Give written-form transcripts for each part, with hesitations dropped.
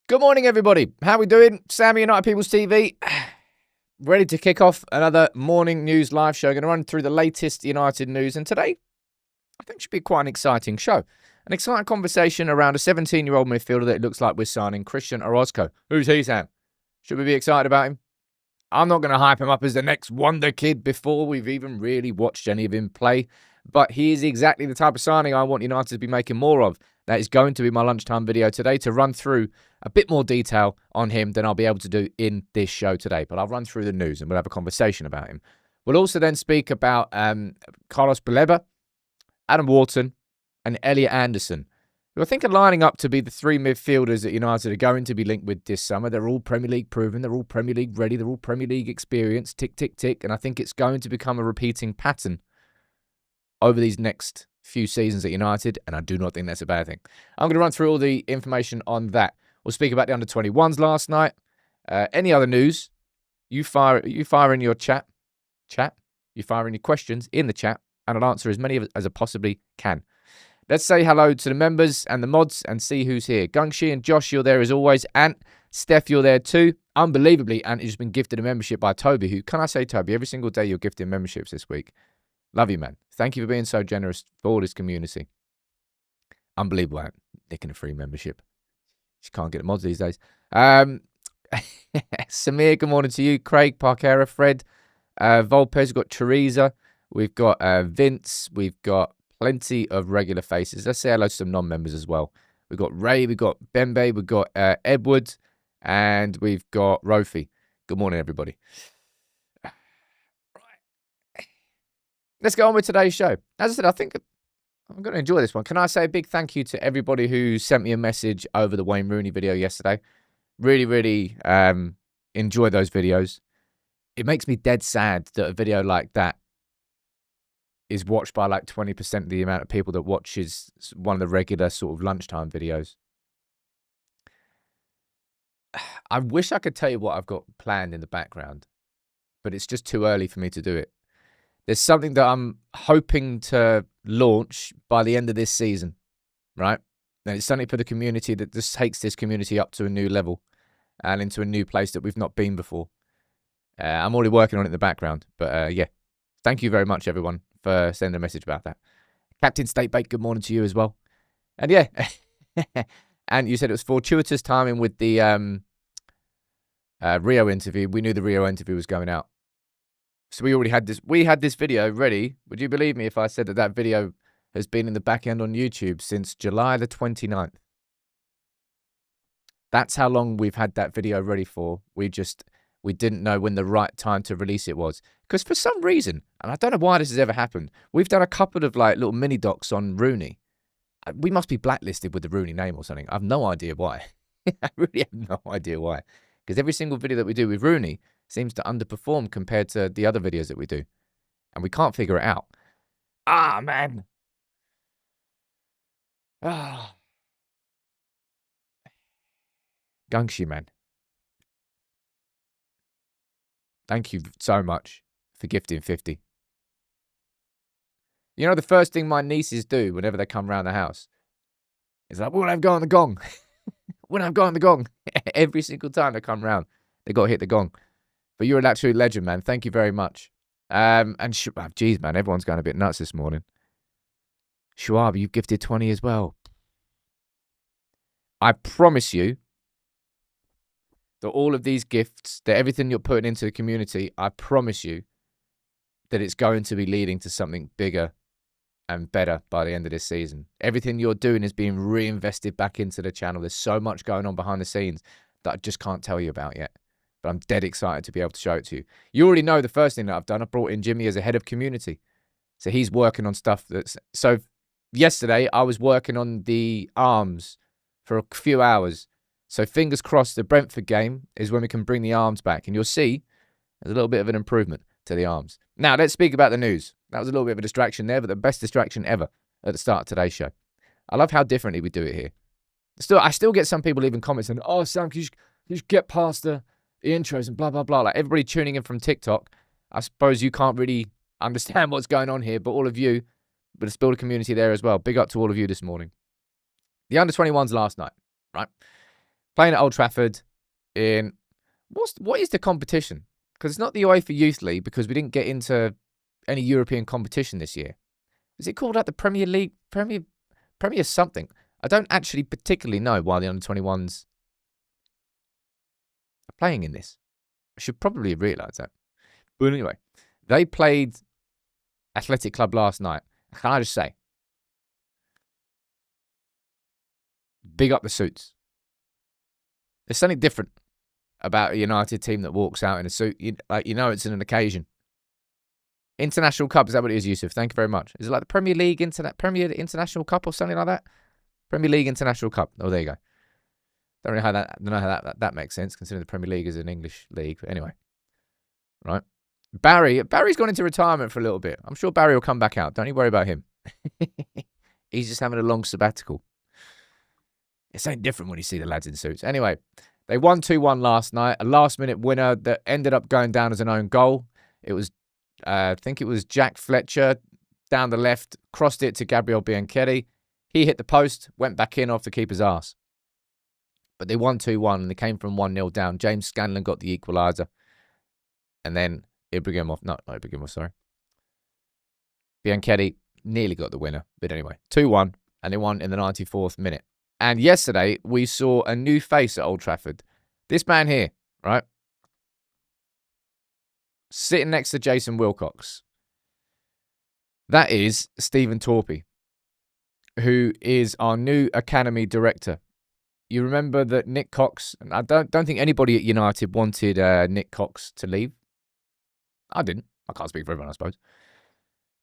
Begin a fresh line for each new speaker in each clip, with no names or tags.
Good morning, everybody. How we doing? Sammy, United People's TV. Ready to kick off another morning news live show. Going to run through the latest United news. And today, I think should be quite an exciting show. An exciting conversation around a 17-year-old midfielder that it looks like we're signing, Christian Orozco. Who's he, Sam? Should we be excited about him? I'm not going to hype him up as the next wonder kid before we've even really watched any of him play. But he is exactly the type of signing I want United to be making more of. That is going to be my lunchtime video today to run through a bit more detail on him than I'll be able to do in this show today. But I'll run through the news and we'll have a conversation about him. We'll also then speak about Carlos Baleba, Adam Wharton, and Elliot Anderson, who I think are lining up to be the three midfielders that United are going to be linked with this summer. They're all Premier League proven. They're all Premier League ready. They're all Premier League experienced. Tick, tick, tick. And I think it's going to become a repeating pattern over these next few seasons at United, and I do not think that's a bad thing. I'm going to run through all the information on that. We'll speak about the under-21s last night. Any other news, you fire in your chat. You fire in your questions in the chat, and I'll answer as many as I possibly can. Let's say hello to the members and the mods and see who's here. Gungshi and Josh, you're there as always. Ant, Steph, you're there too. Unbelievably, Ant has been gifted a membership by Toby, who, can I say, Toby, every single day you're gifting memberships this week. Love you, man. Thank you for being so generous for all this community. Unbelievable, Ant. Nicking a free membership. Just can't get the mods these days. Samir, good morning to you. Craig, Parkera, Fred, Volpez, we've got Teresa. We've got Vince. We've got plenty of regular faces. Let's say hello to some non-members as well. We've got Ray, we've got Bembe, we've got Edward, and we've got Rofi. Good morning, everybody. Let's go on with today's show. As I said, I think I'm going to enjoy this one. Can I say a big thank you to everybody who sent me a message over the Wayne Rooney video yesterday? Really, really enjoy those videos. It makes me dead sad that a video like that is watched by like 20% of the amount of people that watches one of the regular sort of lunchtime videos. I wish I could tell you what I've got planned in the background, but it's just too early for me to do it. There's something that I'm hoping to launch by the end of this season, right? And it's something for the community that just takes this community up to a new level and into a new place that we've not been before. I'm already working on it in the background, but yeah, thank you very much, everyone, for sending a message about that. Captain Statebait, good morning to you as well. And yeah, and you said it was fortuitous timing with the Rio interview. We knew the Rio interview was going out. So we already had this. We had this video ready. Would you believe me if I said that that video has been in the back end on YouTube since July the 29th? That's how long we've had that video ready for. We didn't know when the right time to release it was. Because for some reason, and I don't know why this has ever happened, we've done a couple of like little mini docs on Rooney. We must be blacklisted with the Rooney name or something. I have no idea why. I really have no idea why. Because every single video that we do with Rooney seems to underperform compared to the other videos that we do. And we can't figure it out. Ah, man. Ah. Gungshi, man. Thank you so much for gifting 50. You know, the first thing my nieces do whenever they come round the house is like, we'll have go on the gong. We'll have go on the gong. Every single time they come round, they got to hit the gong. But you're an absolute legend, man. Thank you very much. Geez, man, everyone's going a bit nuts this morning. Schwab, you've gifted 20 as well. I promise you that all of these gifts, that everything you're putting into the community, I promise you that it's going to be leading to something bigger and better by the end of this season. Everything you're doing is being reinvested back into the channel. There's so much going on behind the scenes that I just can't tell you about yet. But I'm dead excited to be able to show it to you. You already know the first thing that I've done. I brought in Jimmy as a head of community. So he's working on stuff that's... So yesterday, I was working on the arms for a few hours. So fingers crossed the Brentford game is when we can bring the arms back. And you'll see there's a little bit of an improvement to the arms. Now, let's speak about the news. That was a little bit of a distraction there, but the best distraction ever at the start of today's show. I love how differently we do it here. I still get some people leaving comments saying, oh, Sam, can you just get past the intros and blah, blah, blah. Like everybody tuning in from TikTok, I suppose you can't really understand what's going on here, but all of you, but let's build a community there as well. Big up to all of you this morning. The under-21s last night, right? Playing at Old Trafford in what is the competition? Because it's not the UEFA Youth League, because we didn't get into any European competition this year. Is it called like the Premier League? Premier something? I don't actually particularly know why the under-21s are playing in this. I should probably realise that. But anyway, they played Athletic Club last night. Can I just say, big up the suits. There's something different about a United team that walks out in a suit. You know it's an occasion. International Cup, is that what it is, Yusuf? Thank you very much. Is it like the Premier League Premier International Cup or something like that? Premier League International Cup. Oh, there you go. Don't know how that makes sense, considering the Premier League is an English league. But anyway, right? Barry's gone into retirement for a little bit. I'm sure Barry will come back out. Don't you worry about him. He's just having a long sabbatical. It's ain't different when you see the lads in suits. Anyway, they won 2-1 last night. A last-minute winner that ended up going down as an own goal. It was, I think it was Jack Fletcher down the left, crossed it to Gabriel Bianchetti. He hit the post, went back in off the keeper's arse. But they won 2-1 and they came from 1-0 down. James Scanlon got the equaliser. And then Bianchetti nearly got the winner. But anyway, 2-1 and they won in the 94th minute. And yesterday, we saw a new face at Old Trafford. This man here, right? Sitting next to Jason Wilcox. That is Stephen Torpey, who is our new academy director. You remember that Nick Cox, and I don't think anybody at United wanted Nick Cox to leave. I didn't. I can't speak for everyone, I suppose.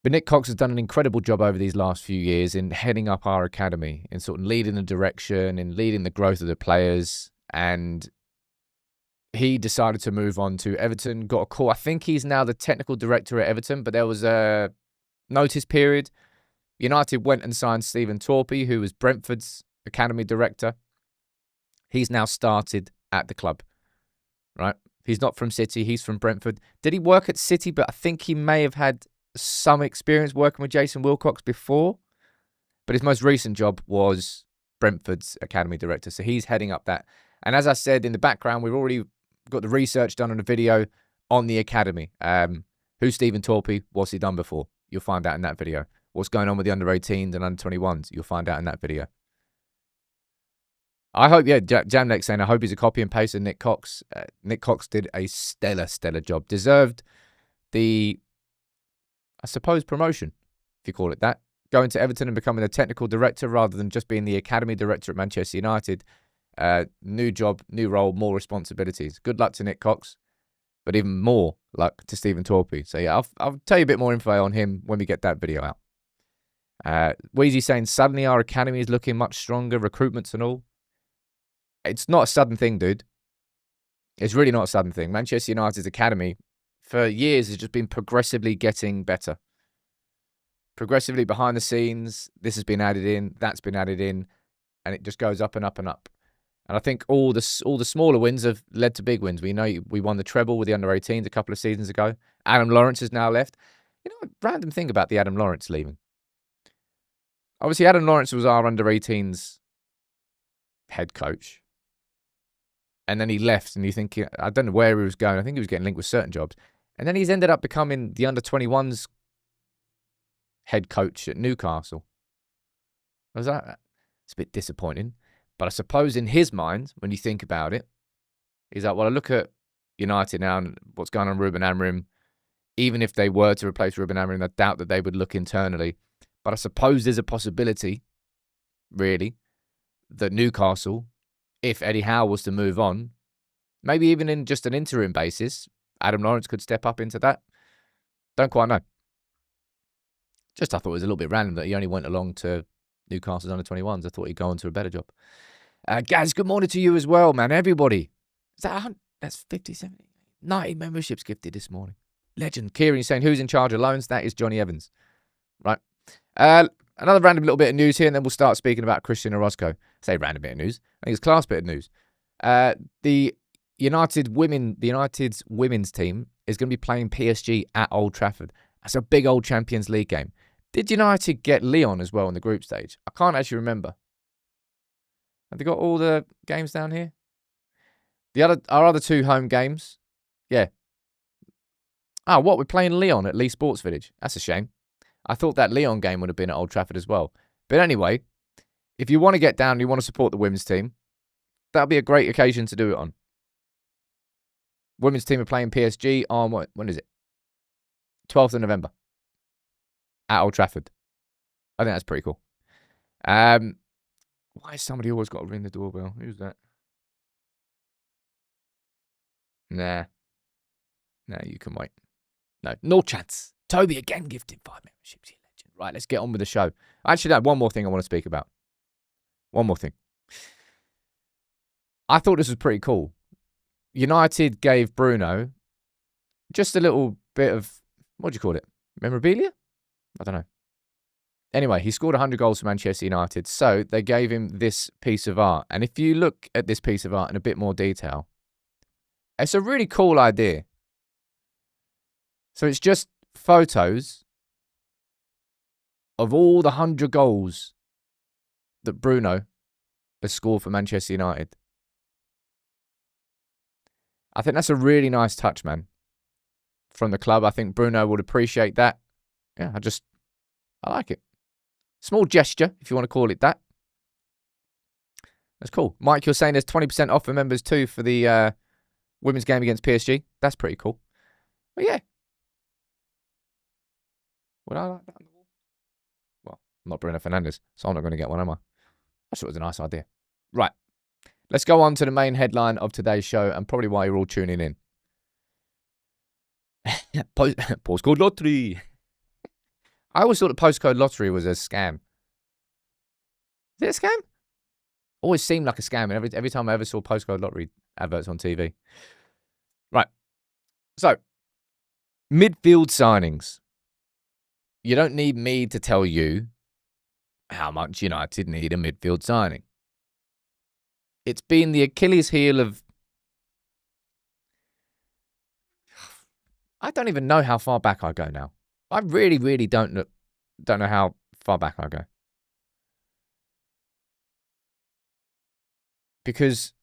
But Nick Cox has done an incredible job over these last few years in heading up our academy, in sort of leading the direction, in leading the growth of the players. And he decided to move on to Everton, got a call. I think he's now the technical director at Everton, but there was a notice period. United went and signed Stephen Torpey, who was Brentford's academy director. He's now started at the club, right? He's not from City. He's from Brentford. Did he work at City? But I think he may have had some experience working with Jason Wilcox before. But his most recent job was Brentford's academy director. So he's heading up that. And as I said in the background, we've already got the research done on a video on the academy. Who's Stephen Torpey? What's he done before? You'll find out in that video. What's going on with the under-18s and under-21s? You'll find out in that video. I hope, Jamlek saying, I hope he's a copy and paste of Nick Cox. Nick Cox did a stellar job. Deserved the, I suppose, promotion, if you call it that. Going to Everton and becoming a technical director rather than just being the academy director at Manchester United. New job, new role, more responsibilities. Good luck to Nick Cox, but even more luck to Stephen Torpey. So yeah, I'll tell you a bit more info on him when we get that video out. Wheezy saying, suddenly our academy is looking much stronger, recruitments and all. It's not a sudden thing, dude. It's really not a sudden thing. Manchester United's academy for years has just been progressively getting better. Progressively behind the scenes, this has been added in, that's been added in, and it just goes up and up and up. And I think all the smaller wins have led to big wins. We know we won the treble with the under-18s a couple of seasons ago. Adam Lawrence has now left. You know, a random thing about the Adam Lawrence leaving. Obviously, Adam Lawrence was our under-18s head coach. And then he left, and you think, I don't know where he was going. I think he was getting linked with certain jobs. And then he's ended up becoming the under-21s head coach at Newcastle. It's a bit disappointing. But I suppose in his mind, when you think about it, he's like, well, I look at United now and what's going on with Ruben Amorim. Even if they were to replace Ruben Amorim, I doubt that they would look internally. But I suppose there's a possibility, really, that Newcastle, if Eddie Howe was to move on, maybe even in just an interim basis, Adam Lawrence could step up into that. Don't quite know. Just I thought it was a little bit random that he only went along to Newcastle's under-21s. I thought he'd go on to a better job. Gaz, good morning to you as well, man. Everybody. Is that that's 50, 70, 90 memberships gifted this morning. Legend. Kieran saying, who's in charge of loans? That is Johnny Evans. Right. Another random little bit of news here, and then we'll start speaking about Christian Orozco. I say random bit of news. I think it's class bit of news. The United's women's team is going to be playing PSG at Old Trafford. That's a big old Champions League game. Did United get Lyon as well in the group stage? I can't actually remember. Have they got all the games down here? Our other 2 home games, yeah. Oh, what? We're playing Lyon at Lee Sports Village. That's a shame. I thought that Lyon game would have been at Old Trafford as well. But anyway, if you want to get down and you want to support the women's team, that'll be a great occasion to do it on. Women's team are playing PSG on, when is it? 12th of November at Old Trafford. I think that's pretty cool. Why has somebody always got to ring the doorbell? Who's that? Nah, you can wait. No chance. Toby again gifted 5 memberships. You legend. Right, let's get on with the show. Actually, no, one more thing I want to speak about. One more thing. I thought this was pretty cool. United gave Bruno just a little bit of, what do you call it? Memorabilia? I don't know. Anyway, he scored 100 goals for Manchester United, so they gave him this piece of art. And if you look at this piece of art in a bit more detail, it's a really cool idea. So it's just photos of all the 100 goals that Bruno has scored for Manchester United. I think that's a really nice touch, man, from the club. I think Bruno would appreciate that. Yeah, I like it. Small gesture, if you want to call it that. That's cool. Mike, you're saying there's 20% off for members too for the women's game against PSG. That's pretty cool. But yeah. Would I like that on the wall? Well, I'm not Bruno Fernandes, so I'm not going to get one, am I? I thought it was a nice idea. Right. Let's go on to the main headline of today's show and probably why you're all tuning in. Postcode lottery. I always thought the postcode lottery was a scam. Is it a scam? Always seemed like a scam, and every time I ever saw postcode lottery adverts on TV. Right. So, midfield signings. You don't need me to tell you how much United need a midfield signing. It's been the Achilles heel of... I don't even know how far back I go now. I really, really don't know how far back I go. Because,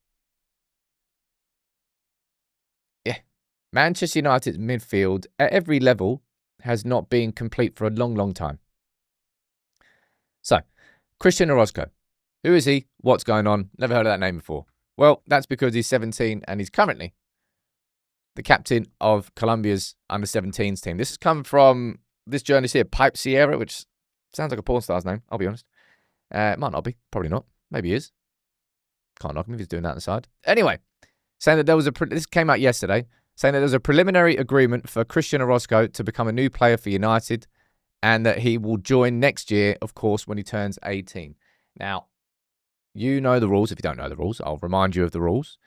yeah, Manchester United's midfield at every level has not been complete for a long, long time. So, Christian Orozco. Who is he? What's going on? Never heard of that name before. Well, that's because he's 17 and he's currently the captain of Colombia's under-17s team. This has come from this journalist here, Pipe Sierra, which sounds like a porn star's name, I'll be honest. It might not be. Probably not. Maybe he is. Can't knock him if he's doing that on the side. Anyway, saying that there was this came out yesterday, saying that there was a preliminary agreement for Christian Orozco to become a new player for United and that he will join next year, of course, when he turns 18. Now, you know the rules. If you don't know the rules, I'll remind you of the rules.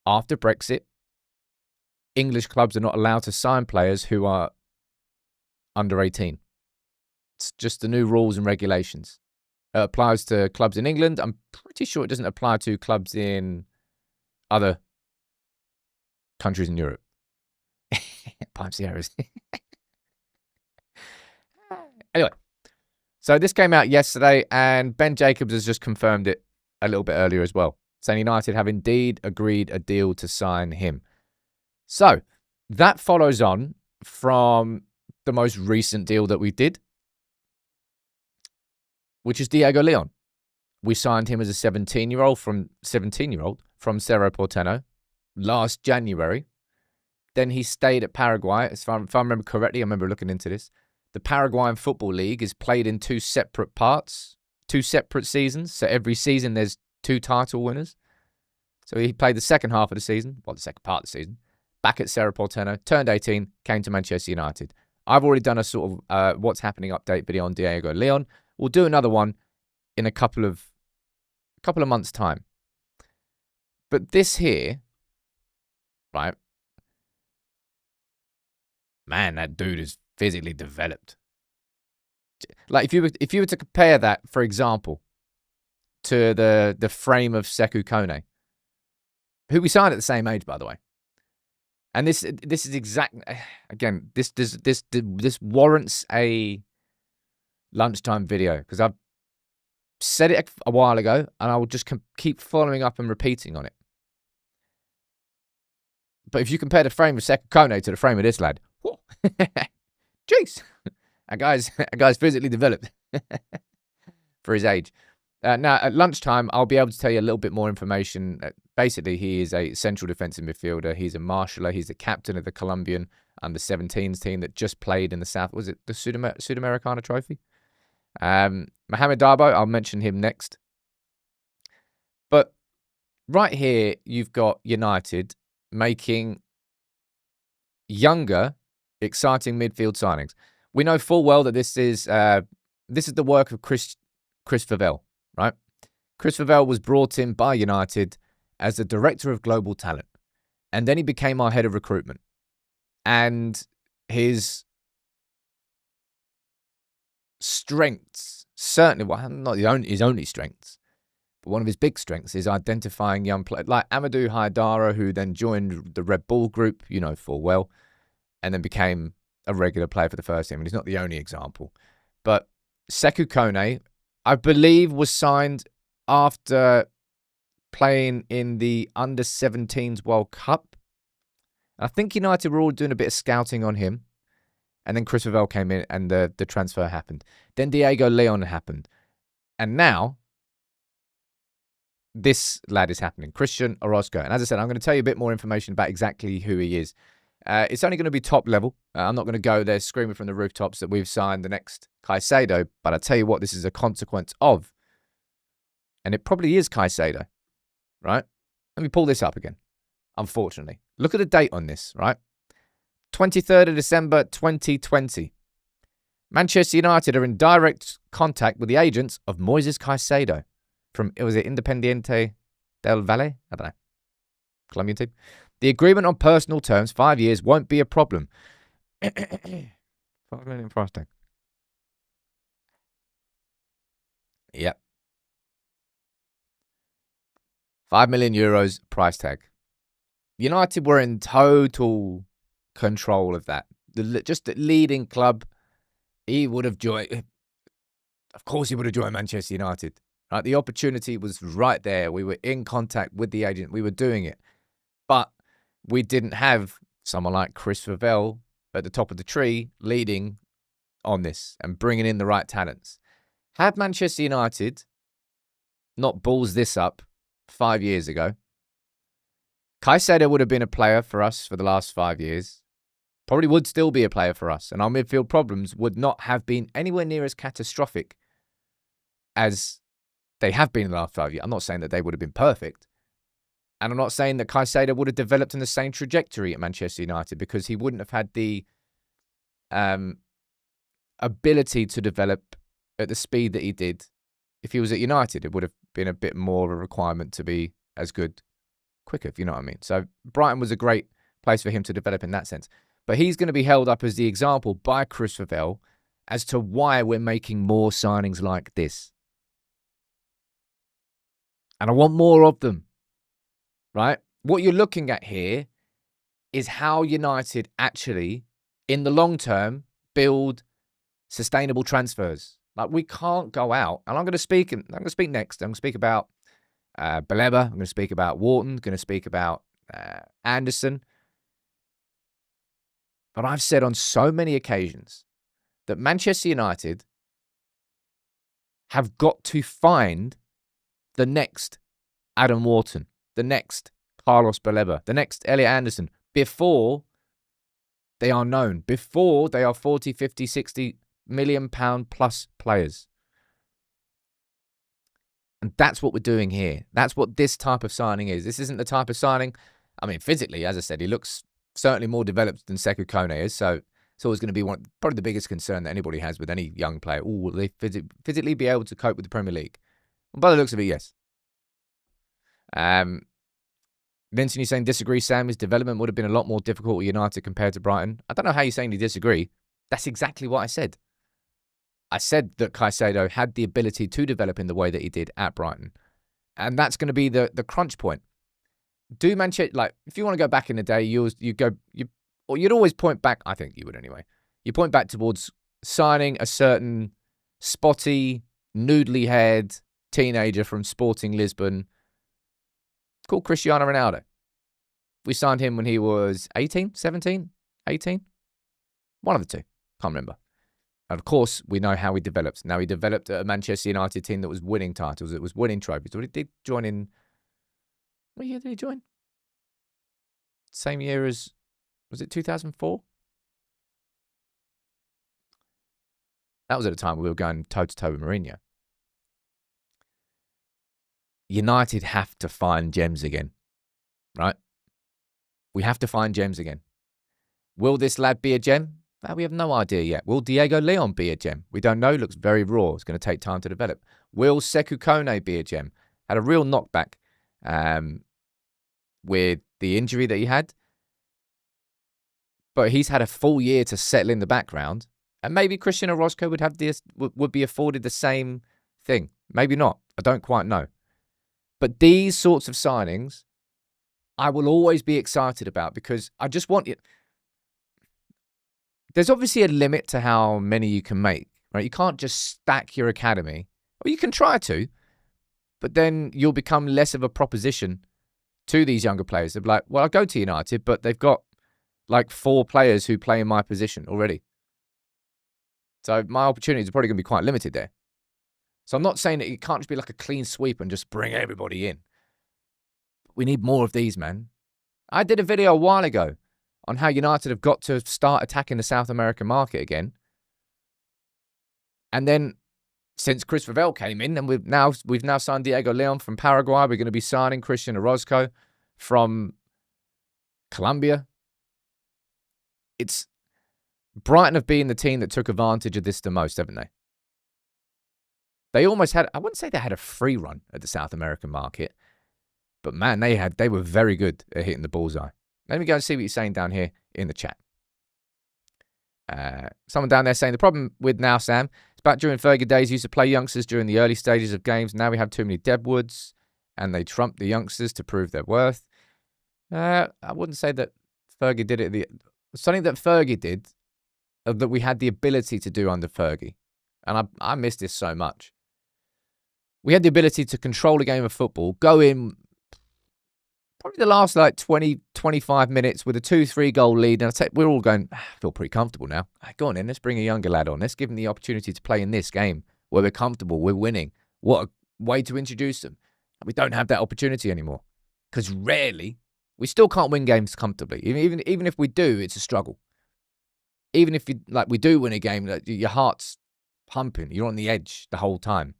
After Brexit, English clubs are not allowed to sign players who are under 18. It's just the new rules and regulations. It applies to clubs in England. I'm pretty sure it doesn't apply to clubs in other countries in Europe. Pipe Sierras. Anyway, so this came out yesterday, and Ben Jacobs has just confirmed it a little bit earlier as well, saying United have indeed agreed a deal to sign him. So that follows on from the most recent deal that we did, which is Diego Leon. We signed him as a 17-year-old from Cerro Porteño last January. Then he stayed at Paraguay. If I remember correctly, I remember looking into this. The Paraguayan Football League is played in 2 separate parts, 2 separate seasons. So every season there's 2 title winners. So he played the second half of the season, the second part of the season, back at Cerro Porteño, turned 18, came to Manchester United. I've already done a sort of what's happening update video on Diego Leon. We'll do another one in a couple of months' time. But this here, right? Man, that dude is physically developed. Like if you were to compare that, for example, to the frame of Sekou Kone, who we signed at the same age, by the way. And this is exactly, again, this warrants a lunchtime video because I've said it a while ago and I will just keep following up and repeating on it. But if you compare the frame of Sekou Kone to the frame of this lad, jeez, that guy's physically developed for his age. Now, at lunchtime, I'll be able to tell you a little bit more information. Basically, he is a central defensive midfielder. He's a marshaller. He's the captain of the Colombian under-17s team that just played in the South. Was it the Sudamericana Trophy? Mohamed Darboe, I'll mention him next. But right here, you've got United making younger, exciting midfield signings. We know full well that this is the work of Chris Favell, right? Chris Favell was brought in by United as the director of global talent, and then he became our head of recruitment. And his strengths, certainly, well, not his only strengths, but one of his big strengths is identifying young players like Amadou Haidara, who then joined the Red Bull group, you know full well, and then became a regular player for the first team. And he's not the only example. But Sekou Kone, I believe, was signed after playing in the under-17s World Cup. I think United were all doing a bit of scouting on him. And then Chris Favell came in and the transfer happened. Then Diego Leon happened. And now, this lad is happening, Christian Orozco. And as I said, I'm going to tell you a bit more information about exactly who he is. It's only going to be top level. I'm not going to go there screaming from the rooftops that we've signed the next Caicedo, but I tell you what, this is a consequence of. And it probably is Caicedo, right? Let me pull this up again, unfortunately. Look at the date on this, right? 23rd of December, 2020. Manchester United are in direct contact with the agents of Moises Caicedo from, was it Independiente del Valle? I don't know. Colombian team. The agreement on personal terms, 5 years, won't be a problem. 5 million price tag. Yep. 5 million euros price tag. United were in total control of that. Just the leading club. He would have joined. Of course, he would have joined Manchester United. Right? The opportunity was right there. We were in contact with the agent. We were doing it. But we didn't have someone like Chris Favell at the top of the tree leading on this and bringing in the right talents. Had Manchester United not balls this up 5 years ago, Caicedo would have been a player for us for the last 5 years. Probably would still be a player for us. And our midfield problems would not have been anywhere near as catastrophic as they have been in the last 5 years. I'm not saying that they would have been perfect. And I'm not saying that Caicedo would have developed in the same trajectory at Manchester United, because he wouldn't have had the ability to develop at the speed that he did. If he was at United, it would have been a bit more of a requirement to be as good quicker, if you know what I mean. So Brighton was a great place for him to develop in that sense. But he's going to be held up as the example by Chris Favell as to why we're making more signings like this. And I want more of them. Right? What you're looking at here is how United actually, in the long term, build sustainable transfers. Like, we can't go out, and I'm going to speak next. I'm going to speak about Baleba. I'm going to speak about Wharton. I'm going to speak about Anderson. But I've said on so many occasions that Manchester United have got to find the next Adam Wharton, the next Carlos Baleba, the next Elliot Anderson, before they are known, before they are 40, 50, 60 million pound plus players. And that's what we're doing here. That's what this type of signing is. This isn't the type of signing, I mean, physically, as I said, he looks certainly more developed than Sekou Kone is, so it's always going to be probably the biggest concern that anybody has with any young player. Will they physically be able to cope with the Premier League? Well, by the looks of it, yes. Vincent, you're saying disagree, Sam? His development would have been a lot more difficult with United compared to Brighton. I don't know how you're saying you disagree. That's exactly what I said. I said that Caicedo had the ability to develop in the way that he did at Brighton. And that's going to be the crunch point. Do Manchester, like, if you want to go back in the day, you'd always point back, I think you would anyway. You point back towards signing a certain spotty, noodly-haired teenager from Sporting Lisbon called Cristiano Ronaldo. We signed him when he was 18, 17, 18. One of the two. Can't remember. And of course, we know how he developed. Now, he developed a Manchester United team that was winning titles. It was winning trophies. But he did join in... What year did he join? Same year as... Was it 2004? That was at a time we were going toe-to-toe with Mourinho. United have to find gems again, right? We have to find gems again. Will this lad be a gem? Well, we have no idea yet. Will Diego Leon be a gem? We don't know. Looks very raw. It's going to take time to develop. Will Sekou Kone be a gem? Had a real knockback with the injury that he had. But he's had a full year to settle in the background. And maybe Christian Orozco would be afforded the same thing. Maybe not. I don't quite know. But these sorts of signings, I will always be excited about because I just want it. There's obviously a limit to how many you can make, right? You can't just stack your academy. Or you can try to, but then you'll become less of a proposition to these younger players. They'll be like, well, I'll go to United, but they've got like 4 players who play in my position already. So my opportunities are probably going to be quite limited there. So I'm not saying that it can't just be like a clean sweep and just bring everybody in. We need more of these, man. I did a video a while ago on how United have got to start attacking the South American market again. And then since Chris Vavell came in, and we've now signed Diego Leon from Paraguay. We're going to be signing Christian Orozco from Colombia. It's Brighton have been the team that took advantage of this the most, haven't they? They almost had, I wouldn't say they had a free run at the South American market, but man, they were very good at hitting the bullseye. Let me go and see what you're saying down here in the chat. Someone down there saying, the problem with now, Sam, it's back during Fergie days, used to play youngsters during the early stages of games. Now we have too many deadwoods, and they trump the youngsters to prove their worth. I wouldn't say that Fergie did it. Something that Fergie did, that we had the ability to do under Fergie. And I miss this so much. We had the ability to control a game of football, go in probably the last like 20, 25 minutes with a 2-3 goal lead. And we're all going, I feel pretty comfortable now. Go on then, let's bring a younger lad on. Let's give him the opportunity to play in this game where we're comfortable, we're winning. What a way to introduce them. We don't have that opportunity anymore. Because rarely, we still can't win games comfortably. Even if we do, it's a struggle. Even if we do win a game, your heart's pumping. You're on the edge the whole time.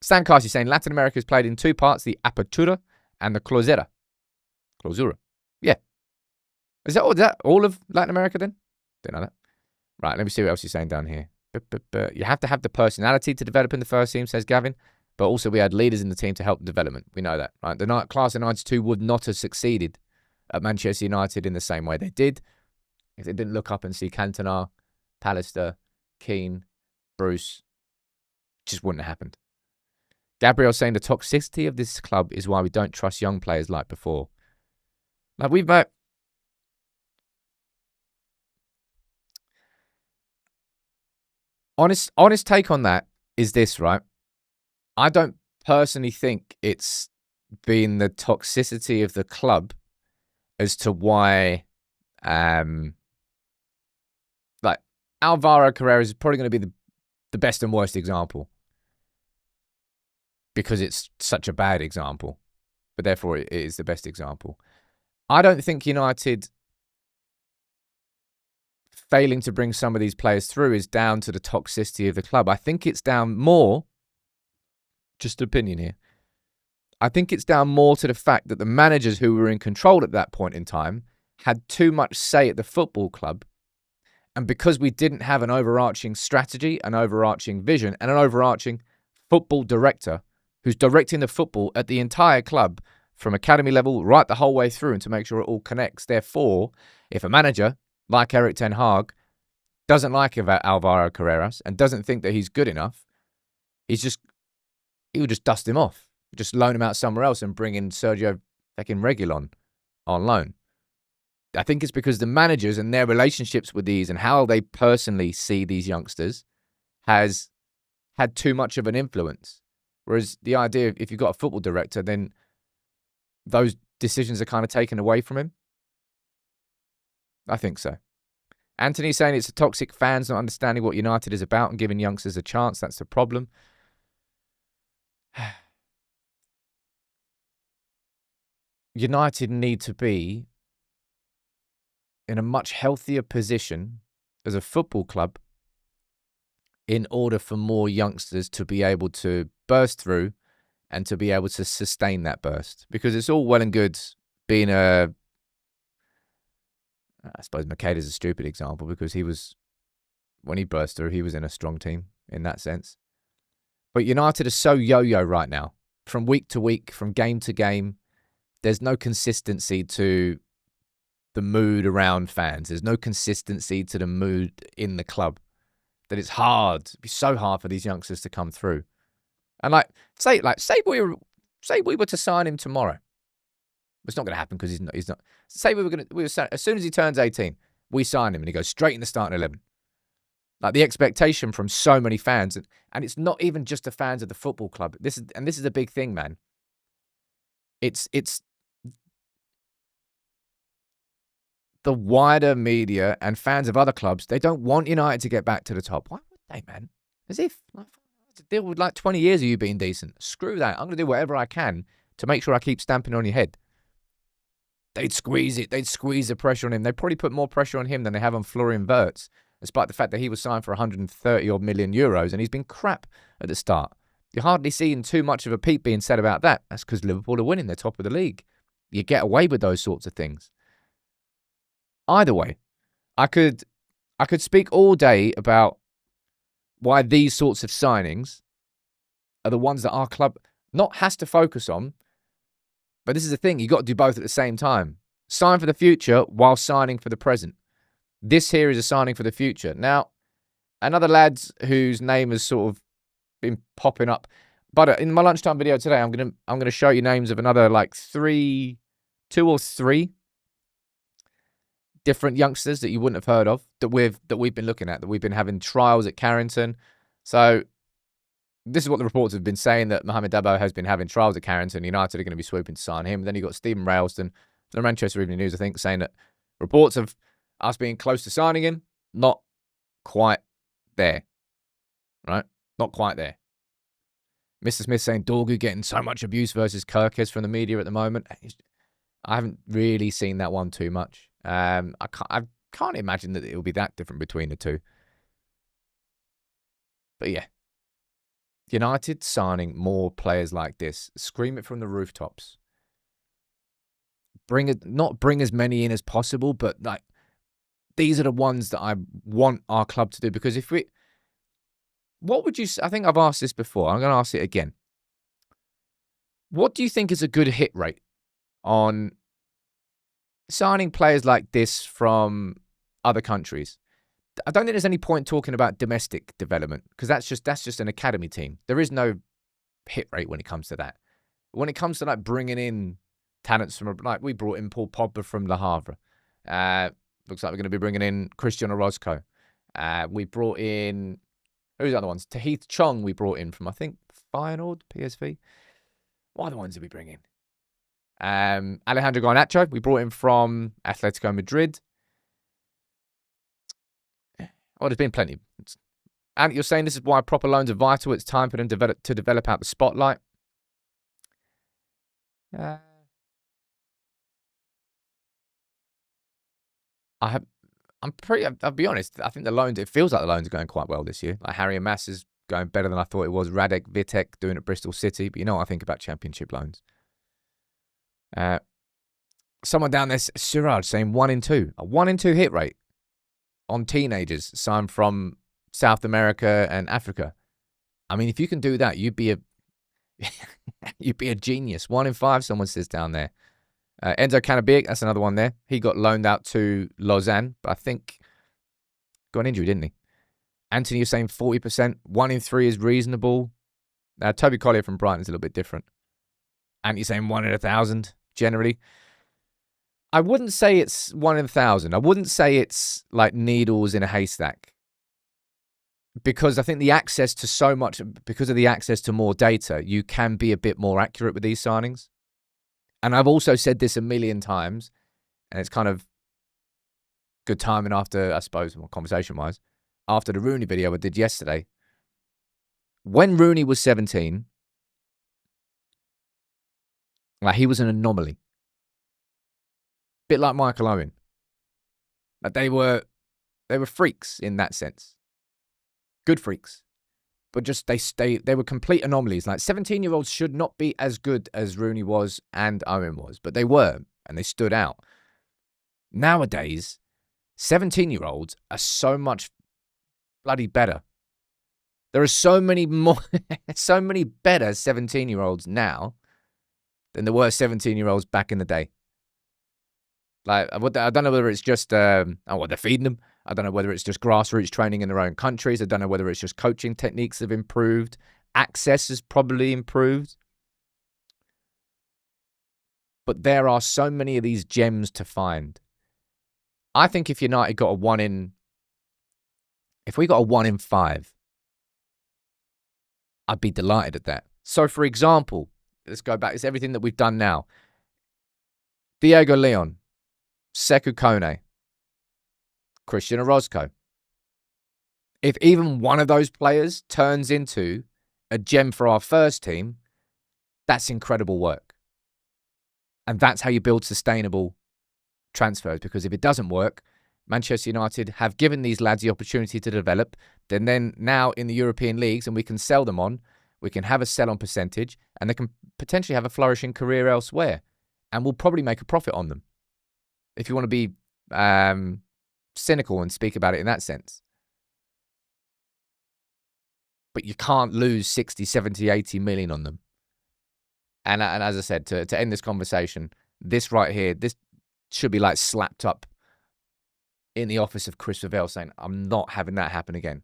Stan Carson saying Latin America is played in 2 parts, the Apertura and the Clausura. Yeah. Is that all of Latin America then? Didn't know that. Right, let me see what else you're saying down here. You have to have the personality to develop in the first team, says Gavin. But also we had leaders in the team to help the development. We know that. Right? The class of 92 would not have succeeded at Manchester United in the same way they did if they didn't look up and see Cantona, Pallister, Keane, Bruce. Just wouldn't have happened. Gabriel saying the toxicity of this club is why we don't trust young players like before. Like we've met. Honest take on that is this, right? I don't personally think it's been the toxicity of the club as to why like Alvaro Carrera is probably going to be the best and worst example because it's such a bad example, but therefore it is the best example. I don't think United failing to bring some of these players through is down to the toxicity of the club. I think it's down more, just opinion here, I think it's down more to the fact that the managers who were in control at that point in time had too much say at the football club. And because we didn't have an overarching strategy, an overarching vision, and an overarching football director who's directing the football at the entire club from academy level right the whole way through and to make sure it all connects. Therefore, if a manager like Erik ten Hag doesn't like Alvaro Carreras and doesn't think that he's good enough, he would just dust him off. Just loan him out somewhere else and bring in Sergio fucking Reguilon on loan. I think it's because the managers and their relationships with these and how they personally see these youngsters has had too much of an influence. Whereas the idea, if you've got a football director, then those decisions are kind of taken away from him. I think so. Anthony's saying it's a toxic fans not understanding what United is about and giving youngsters a chance. That's the problem. United need to be in a much healthier position as a football club in order for more youngsters to be able to burst through and to be able to sustain that burst. Because it's all well and good being I suppose Makeda's a stupid example because when he burst through, he was in a strong team in that sense. But United are so yo-yo right now. From week to week, from game to game, there's no consistency to the mood around fans. There's no consistency to the mood in the club. That it's hard. It'd be so hard for these youngsters to come through. And say we were to sign him tomorrow. It's not going to happen because he's not. Say as soon as he turns 18, we sign him and he goes straight in the starting 11. Like the expectation from so many fans, and it's not even just the fans of the football club. This is a big thing, man. It's the wider media and fans of other clubs. They don't want United to get back to the top. Why would they, man? As if to deal with 20 years of you being decent. Screw that. I'm going to do whatever I can to make sure I keep stamping on your head. They'd squeeze it. They'd squeeze the pressure on him. They'd probably put more pressure on him than they have on Florian Wirtz, despite the fact that he was signed for 130-odd million euros and he's been crap at the start. You're hardly seeing too much of a peep being said about that. That's because Liverpool are winning. They're top of the league. You get away with those sorts of things. Either way, I could speak all day about why these sorts of signings are the ones that our club not has to focus on. But this is the thing. You've got to do both at the same time. Sign for the future while signing for the present. This here is a signing for the future. Now, another lad whose name has sort of been popping up. But in my lunchtime video today, I'm gonna show you names of another two or three different youngsters that you wouldn't have heard of that we've been looking at, that we've been having trials at Carrington. So this is what the reports have been saying, that Mohamed Dabo has been having trials at Carrington. United are going to be swooping to sign him. Then you've got Stephen Railston from the Manchester Evening News, I think, saying that reports of us being close to signing him, not quite there. Right? Not quite there. Mr. Smith saying Dorgu getting so much abuse versus Kirkes from the media at the moment. I haven't really seen that one too much. I can't imagine that it will be that different between the two. But yeah. United signing more players like this. Scream it from the rooftops. Not bring as many in as possible, but these are the ones that I want our club to do. Because what would you say? I think I've asked this before. I'm going to ask it again. What do you think is a good hit rate on signing players like this from other countries? I don't think there's any point talking about domestic development because that's just an academy team. There is no hit rate when it comes to that. When it comes to bringing in talents from we brought in Paul Pogba from Le Havre. Looks like we're going to be bringing in Christian Orozco. We brought in who's the other ones? Tahith Chong we brought in from I think Feyenoord, PSV. What other ones did we bring in? Alejandro Garnacho we brought in from Atletico Madrid. Oh, there's been plenty. And you're saying this is why proper loans are vital. It's time for them to develop out the spotlight. I'll be honest. I think it feels like the loans are going quite well this year. Like Harry Amass is going better than I thought it was. Radek Vitek doing it at Bristol City. But you know what I think about championship loans. Someone down there, Siraj, saying 1 in 2. A 1 in 2 hit rate on teenagers signed from South America and Africa. I mean, if you can do that, you'd be a genius. 1 in 5, someone says down there. Enzo Cannabig, that's another one there. He got loaned out to Lausanne, but I think got an injury, didn't he? Anthony, you're saying 40%. 1 in 3 is reasonable. Toby Collier from Brighton is a little bit different. And you're saying 1 in 1,000, generally. I wouldn't say it's 1 in 1,000. I wouldn't say it's like needles in a haystack. because I think the access to so much, because of the access to more data, you can be a bit more accurate with these signings. And I've also said this a million times, and it's kind of good timing after, I suppose, conversation-wise, after the Rooney video I did yesterday. When Rooney was 17, like, he was an anomaly. Bit like Michael Owen. Like, they were freaks in that sense. Good freaks. But just they were complete anomalies. Like, 17-year-olds should not be as good as Rooney was and Owen was, but they were, and they stood out. Nowadays, 17-year-olds are so much bloody better. There are so many more, so many better 17-year-olds now than there were 17-year-olds back in the day. Like, I don't know whether it's just, they're feeding them. I don't know whether it's just grassroots training in their own countries. I don't know whether it's just coaching techniques have improved. Access has probably improved. But there are so many of these gems to find. I think if United got if we got a 1 in 5, I'd be delighted at that. So, for example, let's go back. It's everything that we've done now. Diego Leon, Sekou Kone, Christian Orozco. If even one of those players turns into a gem for our first team, that's incredible work. And that's how you build sustainable transfers. Because if it doesn't work, Manchester United have given these lads the opportunity to develop. Then now in the European leagues, and we can sell them on, we can have a sell-on percentage, and they can potentially have a flourishing career elsewhere. And we'll probably make a profit on them. If you want to be cynical and speak about it in that sense. But you can't lose 60, 70, 80 million on them. And as I said, to end this conversation, this right here, this should be like slapped up in the office of Chris Favell saying, I'm not having that happen again.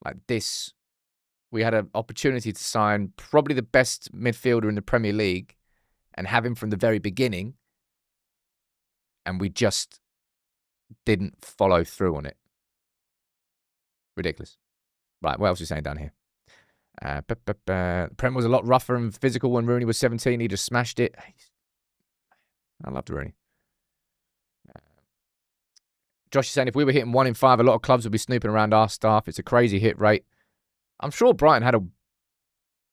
Like this, we had an opportunity to sign probably the best midfielder in the Premier League and have him from the very beginning. And we just didn't follow through on it. Ridiculous. Right, what else are you saying down here? The Prem was a lot rougher and physical when Rooney was 17. He just smashed it. I loved Rooney. Josh is saying, if we were hitting 1 in 5, a lot of clubs would be snooping around our staff. It's a crazy hit rate. I'm sure Brighton had a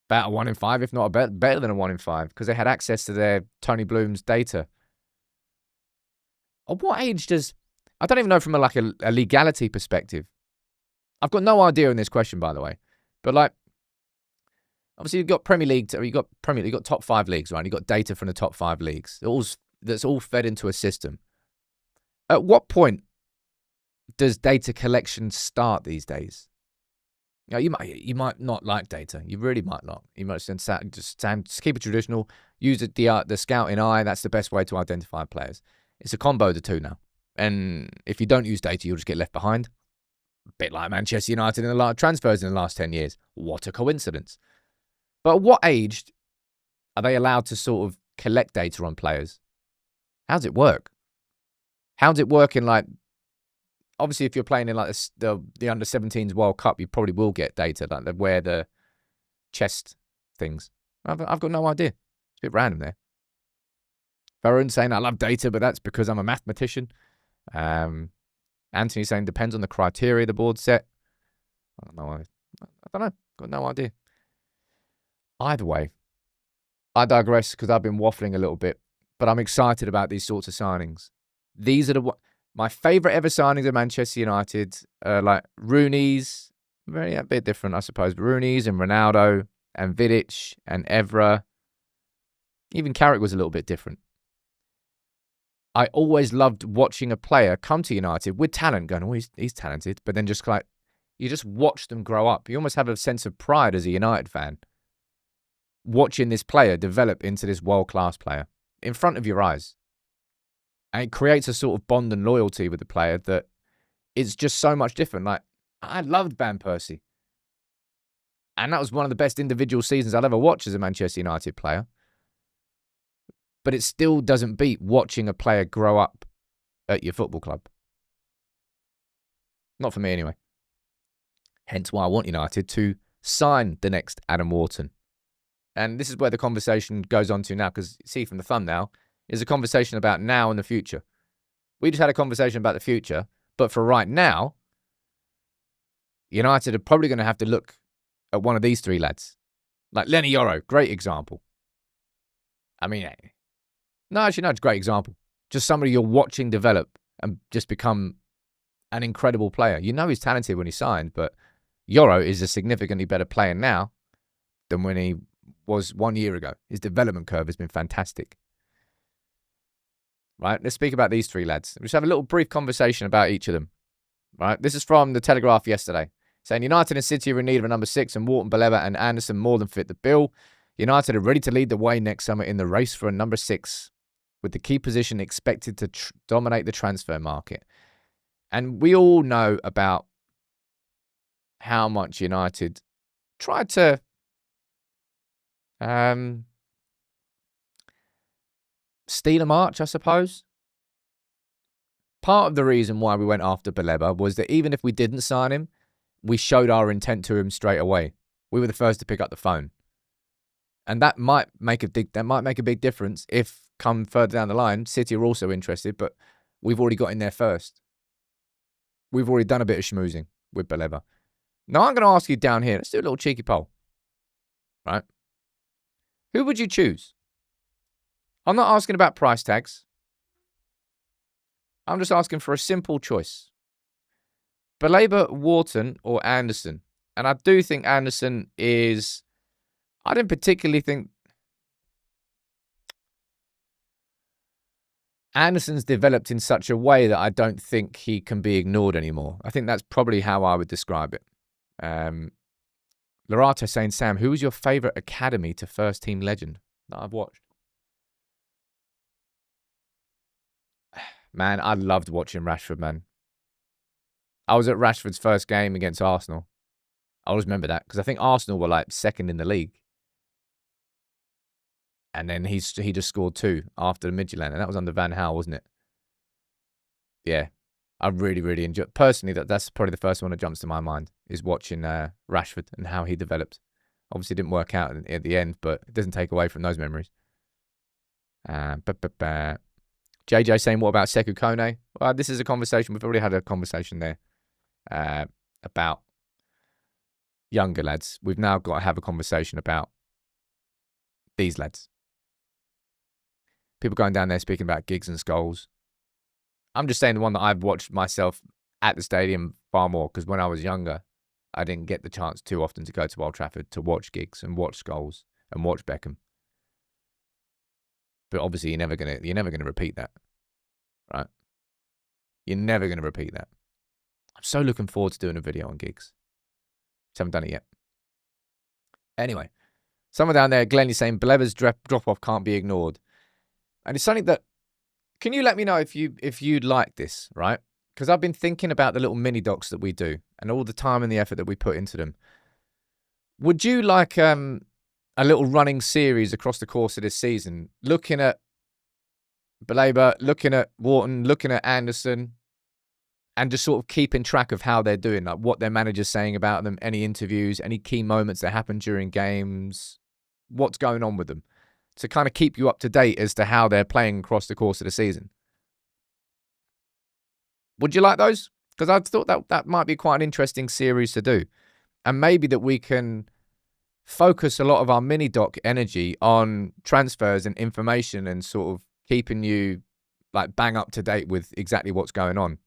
better 1 in 5, if not a better than a 1 in 5, because they had access to their Tony Bloom's data. At what age does... I don't even know from a legality perspective. I've got no idea in this question, by the way. But like, obviously you've got Premier League, you've got top 5 leagues, right? You've got data from the top 5 leagues. That's all fed into a system. At what point does data collection start these days? You know, you might not like data. You really might not. You might just keep it traditional. Use the scouting eye. That's the best way to identify players. It's a combo of the two now. And if you don't use data, you'll just get left behind. A bit like Manchester United in a lot of transfers in the last 10 years. What a coincidence. But at what age are they allowed to sort of collect data on players? How does it work? How does it work in like... Obviously, if you're playing in like the under-17s World Cup, you probably will get data, like they wear the chest things. I've got no idea. It's a bit random there. Varun saying, I love data, but that's because I'm a mathematician. Anthony saying, depends on the criteria the board set. I don't know. Got no idea. Either way, I digress because I've been waffling a little bit, but I'm excited about these sorts of signings. These are my favourite ever signings of Manchester United, like Rooney's, a bit different, I suppose, but Rooney's and Ronaldo and Vidic and Evra. Even Carrick was a little bit different. I always loved watching a player come to United with talent, going, oh, he's talented, but then just like, you just watch them grow up. You almost have a sense of pride as a United fan, watching this player develop into this world-class player in front of your eyes. And it creates a sort of bond and loyalty with the player that is just so much different. Like, I loved Van Persie. And that was one of the best individual seasons I'd ever watched as a Manchester United player. But it still doesn't beat watching a player grow up at your football club. Not for me, anyway. Hence why I want United to sign the next Adam Wharton. And this is where the conversation goes on to now, because see from the thumbnail, is a conversation about now and the future. We just had a conversation about the future, but for right now, United are probably going to have to look at one of these three lads. Like Lenny Yoro, great example. I mean, no, actually, no, it's a great example. Just somebody you're watching develop and just become an incredible player. You know he's talented when he signed, but Yoro is a significantly better player now than when he was 1 year ago. His development curve has been fantastic. Right, let's speak about these three lads. We'll just have a little brief conversation about each of them. Right, this is from the Telegraph yesterday, saying United and City are in need of a number 6, and Wharton, Baleba and Anderson more than fit the bill. United are ready to lead the way next summer in the race for a number 6, with the key position expected to dominate the transfer market. And we all know about how much United tried to steal a march, I suppose. Part of the reason why we went after Baleba was that even if we didn't sign him, we showed our intent to him straight away. We were the first to pick up the phone. And that might make a big difference if, come further down the line, City are also interested, but we've already got in there first. We've already done a bit of schmoozing with Baleba. Now I'm going to ask you down here, let's do a little cheeky poll. Right? Who would you choose? I'm not asking about price tags. I'm just asking for a simple choice. Baleba, Wharton, or Anderson? And I do think Anderson is... I didn't particularly think... Anderson's developed in such a way that I don't think he can be ignored anymore. I think that's probably how I would describe it. Lorato saying, Sam, who was your favourite academy to first team legend that I've watched? Man, I loved watching Rashford, man. I was at Rashford's first game against Arsenal. I always remember that because I think Arsenal were like second in the league. And then he just scored 2 after the Midfield, and that was under Van Gaal, wasn't it? Yeah, I really, really enjoyed. Personally, that's probably the first one that jumps to my mind is watching Rashford and how he developed. Obviously, it didn't work out at the end, but it doesn't take away from those memories. JJ saying, what about Sekou Kone? Well, this is a conversation. We've already had a conversation there about younger lads. We've now got to have a conversation about these lads. People going down there speaking about Giggs and Scholes. I'm just saying the one that I've watched myself at the stadium far more, because when I was younger, I didn't get the chance too often to go to Old Trafford to watch Giggs and watch Scholes and watch Beckham. But obviously, you're never gonna repeat that, right? You're never gonna repeat that. I'm so looking forward to doing a video on Giggs. Just haven't done it yet. Anyway, someone down there, Glenn, is saying Baleba's drop-off can't be ignored. And it's something that, can you let me know if you'd like this, right? Because I've been thinking about the little mini docs that we do and all the time and the effort that we put into them. Would you like a little running series across the course of this season, looking at Baleba, looking at Wharton, looking at Anderson, and just sort of keeping track of how they're doing, like what their manager's saying about them, any interviews, any key moments that happen during games, what's going on with them, to kind of keep you up to date as to how they're playing across the course of the season? Would you like those? Because I thought that might be quite an interesting series to do. And maybe that we can focus a lot of our mini-doc energy on transfers and information and sort of keeping you like bang up to date with exactly what's going on.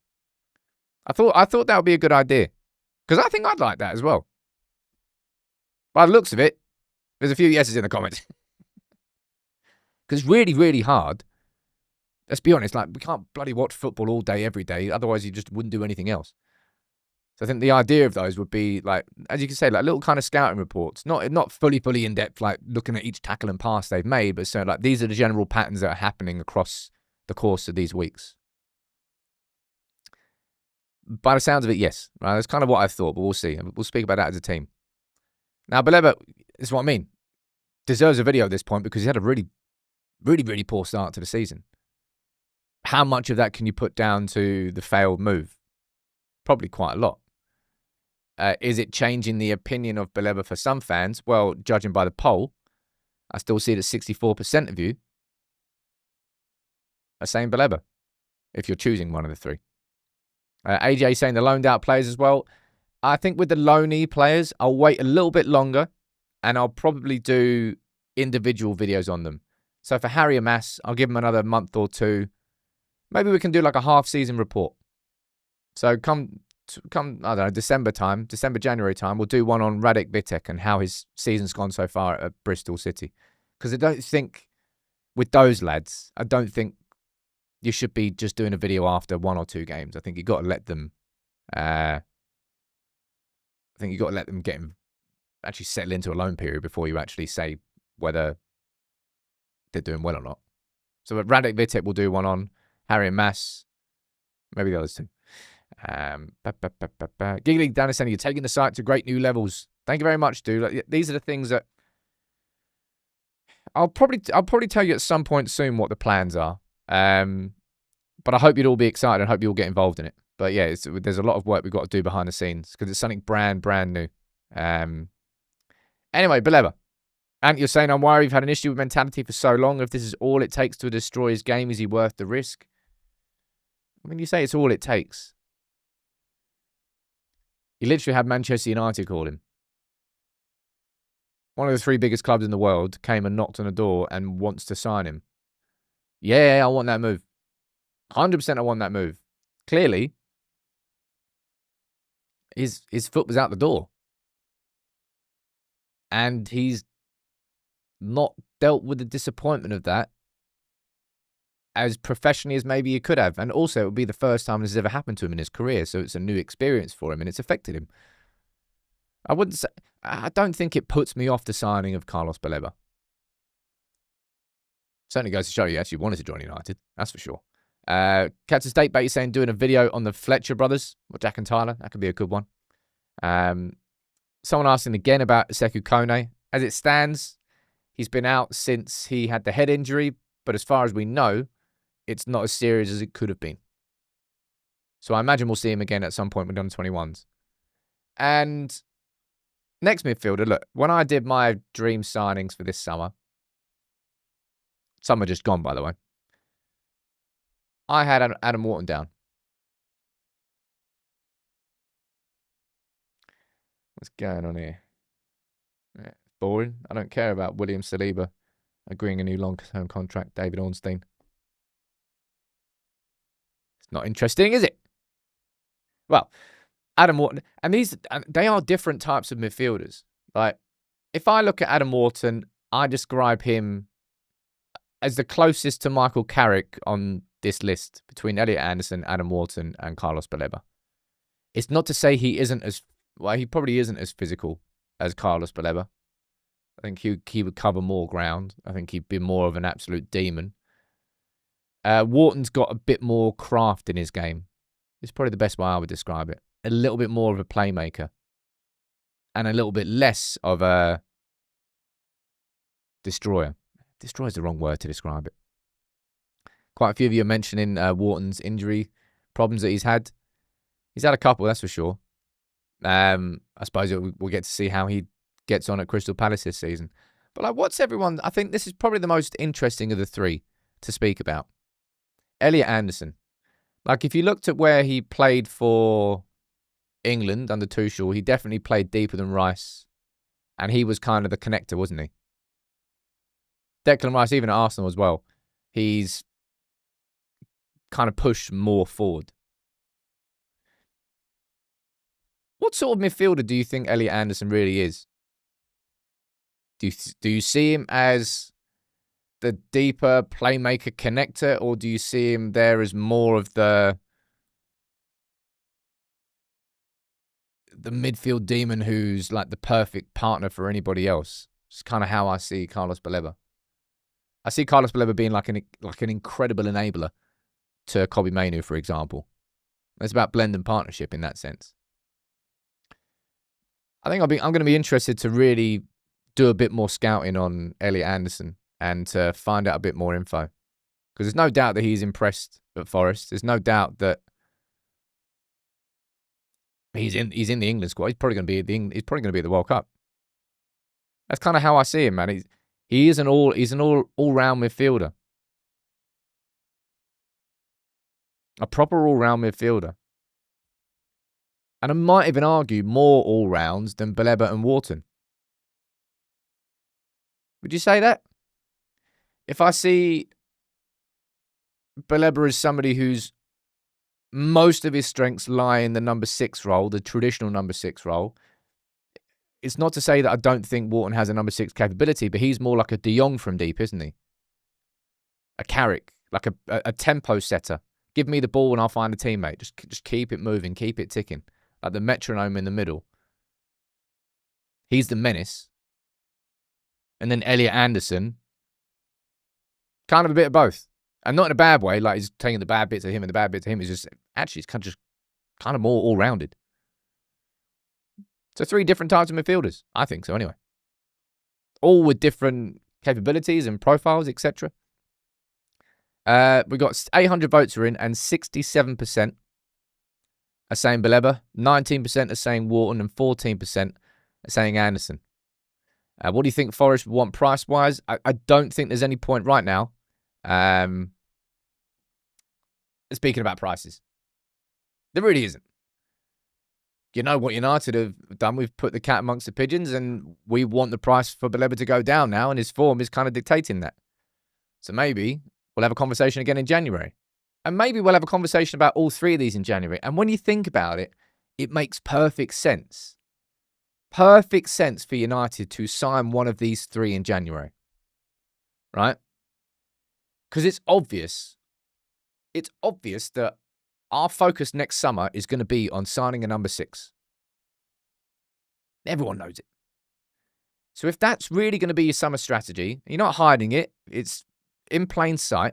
I thought that would be a good idea. Because I think I'd like that as well. By the looks of it, there's a few yeses in the comments. Because it's really, really hard. Let's be honest, like we can't bloody watch football all day, every day. Otherwise, you just wouldn't do anything else. So I think the idea of those would be like, as you can say, like little kind of scouting reports. Not fully in depth, like looking at each tackle and pass they've made, but so like these are the general patterns that are happening across the course of these weeks. By the sounds of it, yes. Right, that's kind of what I thought, but we'll see. We'll speak about that as a team. Now, Baleba, this is what I mean, deserves a video at this point because he had a really, really, really poor start to the season. How much of that can you put down to the failed move? Probably quite a lot. Is it changing the opinion of Baleba for some fans? Well, judging by the poll, I still see that 64% of you are saying Baleba, if you're choosing one of the three. AJ saying the loaned out players as well. I think with the loanee players, I'll wait a little bit longer and I'll probably do individual videos on them. So for Harry Amass, I'll give him another month or two. Maybe we can do like a half-season report. So come, I don't know, December, January time, we'll do one on Radek Vitek and how his season's gone so far at Bristol City. Because I don't think, with those lads, I don't think you should be just doing a video after 1 or 2 games. I think you've got to let them, actually settle into a loan period before you actually say whether they're doing well or not. So at Radek Vitek, we'll do one on Harry and Mass, maybe the others too. Giggly Dennis saying you're taking the site to great new levels. Thank you very much, dude. Like, these are the things that I'll probably tell you at some point soon what the plans are. But I hope you'd all be excited and hope you all get involved in it. But yeah, there's a lot of work we've got to do behind the scenes because it's something brand new. Anyway, Baleba. And you're saying, I'm worried you've had an issue with mentality for so long. If this is all it takes to destroy his game, is he worth the risk? I mean, you say it's all it takes. He literally had Manchester United call him. One of the 3 biggest clubs in the world came and knocked on the door and wants to sign him. Yeah, I want that move. 100% I want that move. Clearly, his foot was out the door. And he's not dealt with the disappointment of that as professionally as maybe he could have. And also, it would be the first time this has ever happened to him in his career. So it's a new experience for him and it's affected him. I don't think it puts me off the signing of Carlos Baleba. Certainly goes to show you actually wanted to join United. That's for sure. Catch a State Bait saying doing a video on the Fletcher brothers, or Jack and Tyler. That could be a good one. Someone asking again about Sekou Kone. As it stands, he's been out since he had the head injury, but as far as we know, it's not as serious as it could have been. So I imagine we'll see him again at some point with under-21s. And next midfielder, look, when I did my dream signings for this summer, some are just gone, by the way, I had Adam Wharton down. What's going on here? Yeah, boring. I don't care about William Saliba agreeing a new long-term contract. David Ornstein. It's not interesting, is it? Well, Adam Wharton, and they are different types of midfielders. Like, if I look at Adam Wharton, I describe him as the closest to Michael Carrick on this list between Elliot Anderson, Adam Wharton, and Carlos Baleba. It's not to say he isn't as well. He probably isn't as physical as Carlos Baleba. I think he would cover more ground. I think he'd be more of an absolute demon. Wharton's got a bit more craft in his game. It's probably the best way I would describe it. A little bit more of a playmaker. And a little bit less of a destroyer. Destroyer is the wrong word to describe it. Quite a few of you are mentioning Wharton's injury problems that he's had. He's had a couple, that's for sure. I suppose we'll get to see how he gets on at Crystal Palace this season. But like, what's everyone... I think this is probably the most interesting of the 3 to speak about. Elliot Anderson. Like, if you looked at where he played for England under Tuchel, he definitely played deeper than Rice. And he was kind of the connector, wasn't he? Declan Rice, even at Arsenal as well, he's kind of pushed more forward. What sort of midfielder do you think Elliot Anderson really is? Do you see him as the deeper playmaker connector, or do you see him there as more of the midfield demon who's like the perfect partner for anybody else? It's kind of how I see Carlos Baleba. I see Carlos Baleba being like an incredible enabler to Kobbie Mainoo, for example. It's about blend and partnership in that sense. I think I'm going to be interested to really do a bit more scouting on Elliot Anderson and to find out a bit more info. Because there's no doubt that he's impressed at Forest. There's no doubt that He's in the England squad. He's probably going to be at the World Cup. That's kind of how I see him, man. He's an all-round midfielder. A proper all-round midfielder. And I might even argue more all-rounds than Baleba and Wharton. Would you say that? If I see Baleba as somebody whose most of his strengths lie in the number 6 role, the traditional number 6 role, it's not to say that I don't think Wharton has a number 6 capability, but he's more like a De Jong from deep, isn't he? A Carrick, like a tempo setter. Give me the ball and I'll find a teammate. Just keep it moving, keep it ticking. Like the metronome in the middle. He's the menace. And then Wharton and Anderson, kind of a bit of both. And not in a bad way, like he's taking the bad bits of him and the bad bits of him. He's just, actually, it's kind of more all-rounded. So 3 different types of midfielders. I think so, anyway. All with different capabilities and profiles, etc. We got 800 votes are in, and 67% are saying Baleba, 19% are saying Wharton, and 14% are saying Anderson. What do you think Forest would want price-wise? I don't think there's any point right now speaking about prices. There really isn't. You know what United have done? We've put the cat amongst the pigeons, and we want the price for Baleba to go down now, and his form is kind of dictating that. So maybe we'll have a conversation again in January. And maybe we'll have a conversation about all 3 of these in January. And when you think about it, it makes perfect sense. Perfect sense for United to sign one of these 3 in January. Right? Because it's obvious. It's obvious that our focus next summer is going to be on signing a number 6. Everyone knows it. So if that's really going to be your summer strategy, you're not hiding it, it's in plain sight,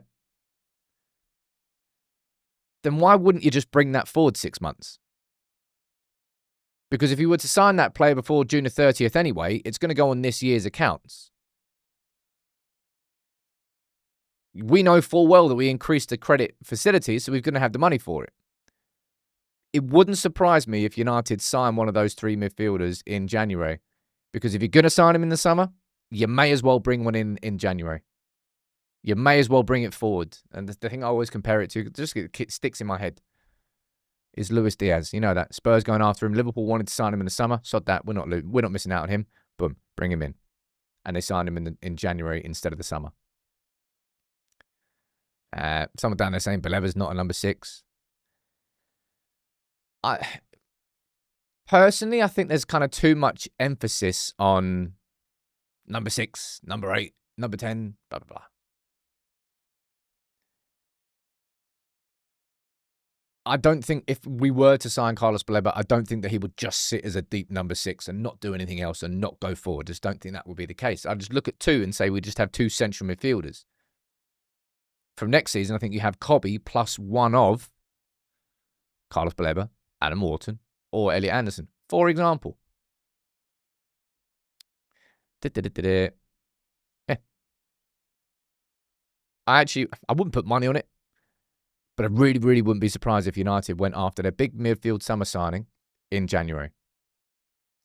then why wouldn't you just bring that forward 6 months? Because if you were to sign that player before June the 30th anyway, it's going to go on this year's accounts. We know full well that we increased the credit facilities, so we're going to have the money for it. It wouldn't surprise me if United sign one of those 3 midfielders in January. Because if you're going to sign him in the summer, you may as well bring one in January. You may as well bring it forward. And the thing I always compare it to, just it sticks in my head, is Luis Diaz. You know that. Spurs going after him. Liverpool wanted to sign him in the summer. Sod that. We're not missing out on him. Boom. Bring him in. And they signed him in January instead of the summer. Someone down there saying Baleba's not a number 6. Personally, I think there's kind of too much emphasis on number 6, number 8, number 10, blah, blah, blah. I don't think if we were to sign Carlos Baleba, I don't think that he would just sit as a deep number 6 and not do anything else and not go forward. I just don't think that would be the case. I'd just look at 2 and say we just have 2 central midfielders. From next season, I think you have Cobby plus one of Carlos Baleba, Adam Wharton, or Wharton and Anderson, for example. Yeah. I wouldn't put money on it, but I really, really wouldn't be surprised if United went after their big midfield summer signing in January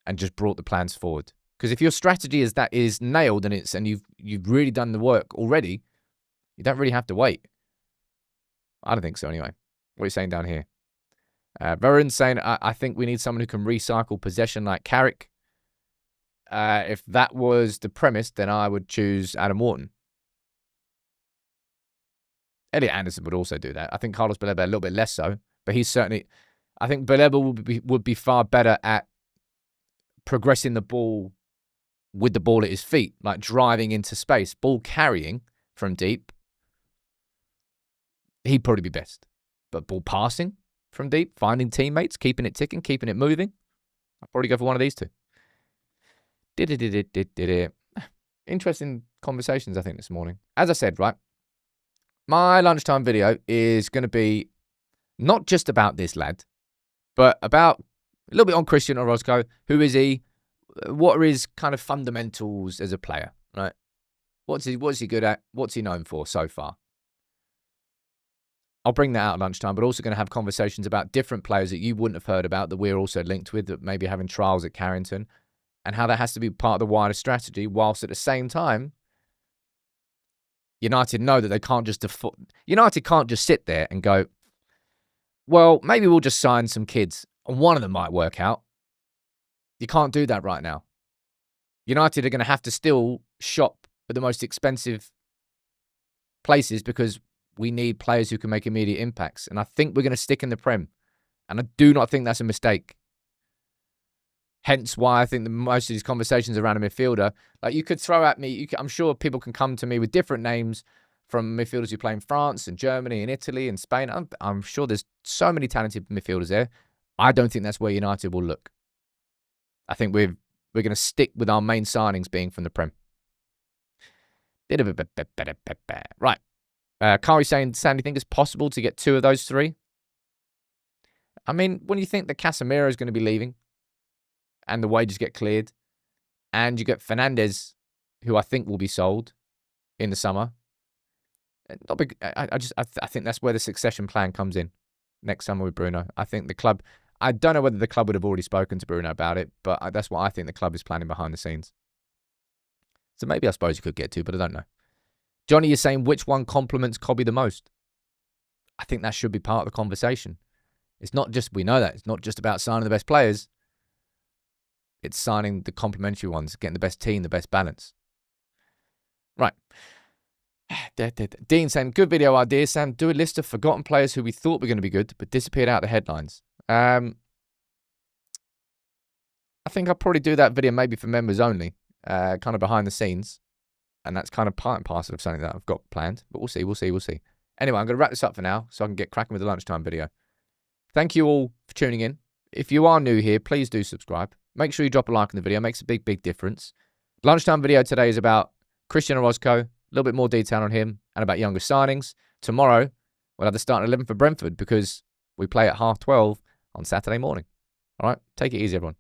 and just brought the plans forward. Because if your strategy is nailed and you've really done the work already, you don't really have to wait. I don't think so anyway. What are you saying down here? Varun's saying, I think we need someone who can recycle possession like Carrick. If that was the premise, then I would choose Adam Wharton. Elliot Anderson would also do that. I think Carlos Baleba a little bit less so, but he's certainly... I think Baleba would be far better at progressing the ball with the ball at his feet, like driving into space, ball carrying from deep. He'd probably be best. But ball passing from deep, finding teammates, keeping it ticking, keeping it moving, I'd probably go for one of these 2. Interesting conversations, I think, this morning. As I said, right, my lunchtime video is going to be not just about this lad, but about a little bit on Christian Orozco. Who is he? What are his kind of fundamentals as a player, right? What's he good at? What's he known for so far? I'll bring that out at lunchtime, but also going to have conversations about different players that you wouldn't have heard about that we're also linked with, that maybe having trials at Carrington, and how that has to be part of the wider strategy, whilst at the same time, United know that they can't just United can't just sit there and go, well, maybe we'll just sign some kids and one of them might work out. You can't do that right now. United are going to have to still shop at the most expensive places because we need players who can make immediate impacts. And I think we're going to stick in the Prem. And I do not think that's a mistake. Hence why I think that most of these conversations around a midfielder, like you could throw at me, I'm sure people can come to me with different names from midfielders who play in France and Germany and Italy and Spain. I'm sure there's so many talented midfielders there. I don't think that's where United will look. I think we're going to stick with our main signings being from the Prem. Right. Kari saying, Sam, do you think it's possible to get 2 of those 3? I mean, when you think that Casemiro is going to be leaving and the wages get cleared and you get Fernandes, who I think will be sold in the summer, I think that's where the succession plan comes in next summer with Bruno. I think the club, I don't know whether the club would have already spoken to Bruno about it, but that's what I think the club is planning behind the scenes. So maybe I suppose you could get 2, but I don't know. Johnny is saying, which one compliments Cobby the most? I think that should be part of the conversation. It's not just, we know that, it's not just about signing the best players. It's signing the complementary ones, getting the best team, the best balance. Right. Dean saying, good video idea, Sam. Do a list of forgotten players who we thought were going to be good, but disappeared out of the headlines. I think I'll probably do that video maybe for members only, kind of behind the scenes. And that's kind of part and parcel of something that I've got planned. But we'll see. Anyway, I'm going to wrap this up for now so I can get cracking with the lunchtime video. Thank you all for tuning in. If you are new here, please do subscribe. Make sure you drop a like on the video. It makes a big, big difference. Lunchtime video today is about Christian Orozco, a little bit more detail on him, and about younger signings. Tomorrow, we'll have the starting 11 for Brentford because we play at 12:30 on Saturday morning. All right, take it easy, everyone.